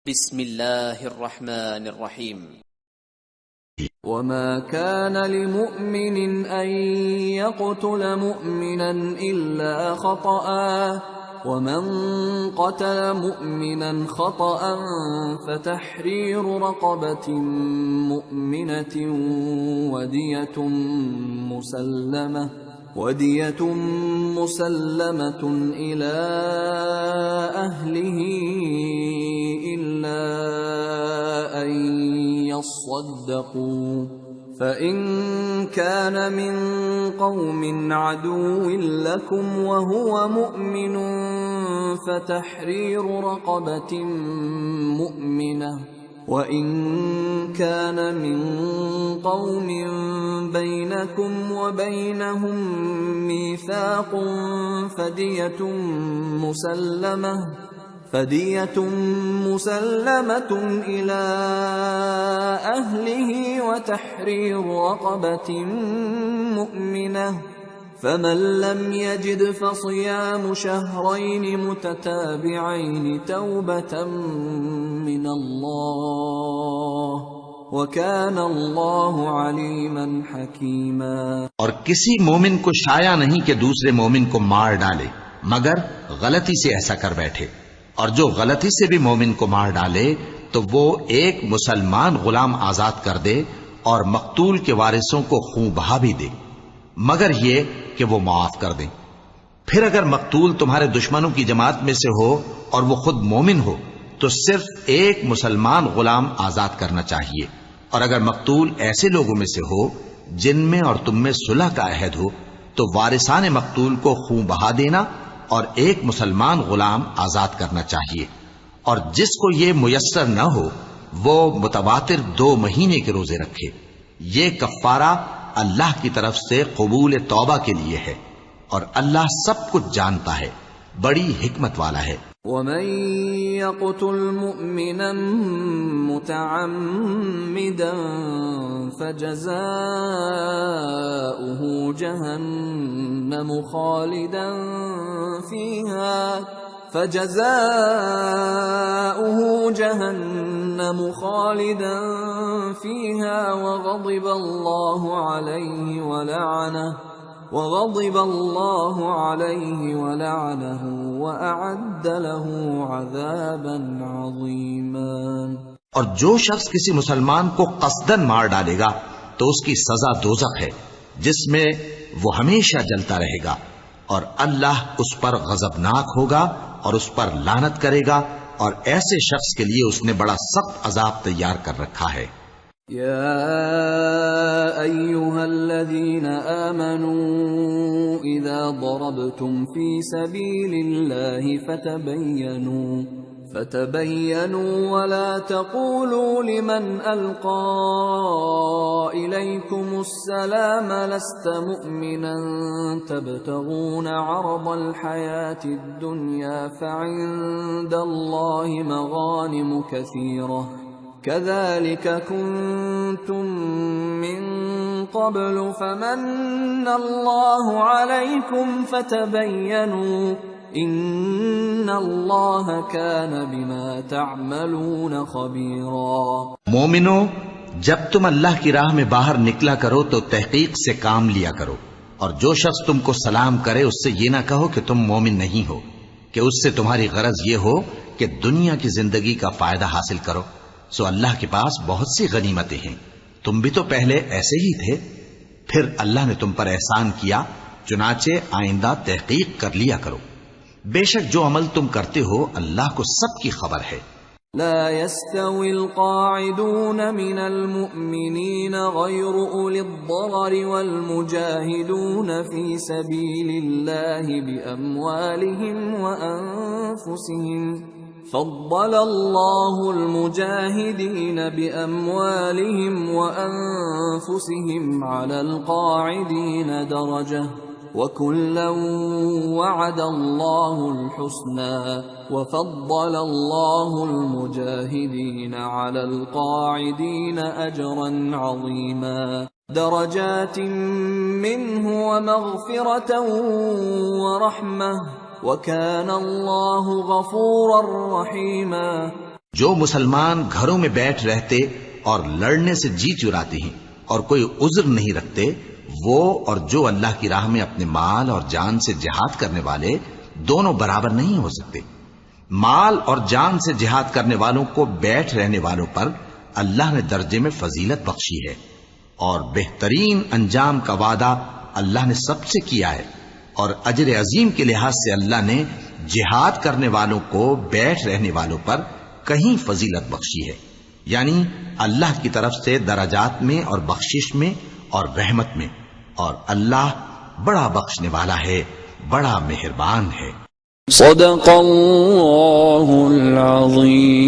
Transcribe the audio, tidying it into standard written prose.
بسم الله الرحمن الرحيم. وما كان لمؤمن أن يقتل مؤمنا إلا خطأ ومن قتل مؤمنا خطأ فتحرير رقبة مؤمنة ودية مسلمة إلى أهله إلا أن يصدقوا فإن كان من قوم عدو لكم وهو مؤمن فتحرير رقبة مؤمنة وإن كان من قوم بينكم وبينهم ميثاق فدية مسلمة إلى أهله وتحرير رقبة مؤمنة فمن لم يجد فصيام شهرين متتابعين توبة من الله وَكَانَ اللَّهُ عَلِيمًا حَكِيمًا۔ اور کسی مومن کو شایع نہیں کہ دوسرے مومن کو مار ڈالے مگر غلطی سے ایسا کر بیٹھے، اور جو غلطی سے بھی مومن کو مار ڈالے تو وہ ایک مسلمان غلام آزاد کر دے اور مقتول کے وارثوں کو خون بہا بھی دے، مگر یہ کہ وہ معاف کر دیں۔ پھر اگر مقتول تمہارے دشمنوں کی جماعت میں سے ہو اور وہ خود مومن ہو تو صرف ایک مسلمان غلام آزاد کرنا چاہیے، اور اگر مقتول ایسے لوگوں میں سے ہو جن میں اور تم میں صلح کا عہد ہو تو وارثان مقتول کو خون بہا دینا اور ایک مسلمان غلام آزاد کرنا چاہیے، اور جس کو یہ میسر نہ ہو وہ متواتر 2 مہینے کے روزے رکھے۔ یہ کفارہ اللہ کی طرف سے قبول توبہ کے لیے ہے، اور اللہ سب کچھ جانتا ہے، بڑی حکمت والا ہے۔ وَمَن يَقْتُلْ مُؤْمِنًا مُتَعَمِّدًا فَجَزَاؤُهُ جَهَنَّمُ خَالِدًا فِيهَا وَغَضِبَ اللَّهُ عَلَيْهِ وَلَعَنَهُ وَأَعَدَّ لَهُ عَذَابًا عَظِيمًا۔ اور جو شخص کسی مسلمان کو قصدن مار ڈالے گا تو اس کی سزا دوزخ ہے جس میں وہ ہمیشہ جلتا رہے گا، اور اللہ اس پر غضبناک ہوگا اور اس پر لعنت کرے گا، اور ایسے شخص کے لیے اس نے بڑا سخت عذاب تیار کر رکھا ہے۔ يا أيها الذين آمنوا إذا ضربتم في سبيل الله فتبينوا ولا تقولوا لمن ألقى إليكم السلام لست مؤمنا تبتغون عرض الحياة الدنيا فعند الله مغانم كثيرة كذلك كنتم من قبل فمن الله عليكم فتبينوا ان اللہ كان بما تعملون خبیرا۔ مومنو، جب تم اللہ کی راہ میں باہر نکلا کرو تو تحقیق سے کام لیا کرو، اور جو شخص تم کو سلام کرے اس سے یہ نہ کہو کہ تم مومن نہیں ہو، کہ اس سے تمہاری غرض یہ ہو کہ دنیا کی زندگی کا فائدہ حاصل کرو۔ سو اللہ کے پاس بہت سی غنیمتیں ہیں، تم بھی تو پہلے ایسے ہی تھے، پھر اللہ نے تم پر احسان کیا، چنانچہ آئندہ تحقیق کر لیا کرو۔ بے شک جو عمل تم کرتے ہو اللہ کو سب کی خبر ہے۔ لا يستوي القاعدون من المؤمنين غير أولي الضرر والمجاهدون في سبيل الله بأموالهم وأنفسهم فضل الله المجاهدين بأموالهم وأنفسهم على القاعدين درجة وَكُلًّا وَعَدَ اللَّهُ الْحُسْنَى وَفَضَّلَ اللَّهُ الْمُجَاهِدِينَ عَلَى الْقَاعِدِينَ أَجْرًا عَظِيمًا دَرَجَاتٍ مِّنْهُ وَمَغْفِرَةً وَرَحْمَةً وَكَانَ اللَّهُ غَفُورًا رَّحِيمًا۔ جو مسلمان گھروں میں بیٹھ رہتے اور لڑنے سے جی چراتے ہیں اور کوئی عذر نہیں رکھتے، وہ اور جو اللہ کی راہ میں اپنے مال اور جان سے جہاد کرنے والے دونوں برابر نہیں ہو سکتے۔ مال اور جان سے جہاد کرنے والوں کو بیٹھ رہنے والوں پر اللہ نے درجے میں فضیلت بخشی ہے، اور بہترین انجام کا وعدہ اللہ نے سب سے کیا ہے، اور اجر عظیم کے لحاظ سے اللہ نے جہاد کرنے والوں کو بیٹھ رہنے والوں پر کہیں فضیلت بخشی ہے، یعنی اللہ کی طرف سے درجات میں اور بخشش میں اور رحمت میں، اور اللہ بڑا بخشنے والا ہے، بڑا مہربان ہے۔ صدق اللہ العظیم۔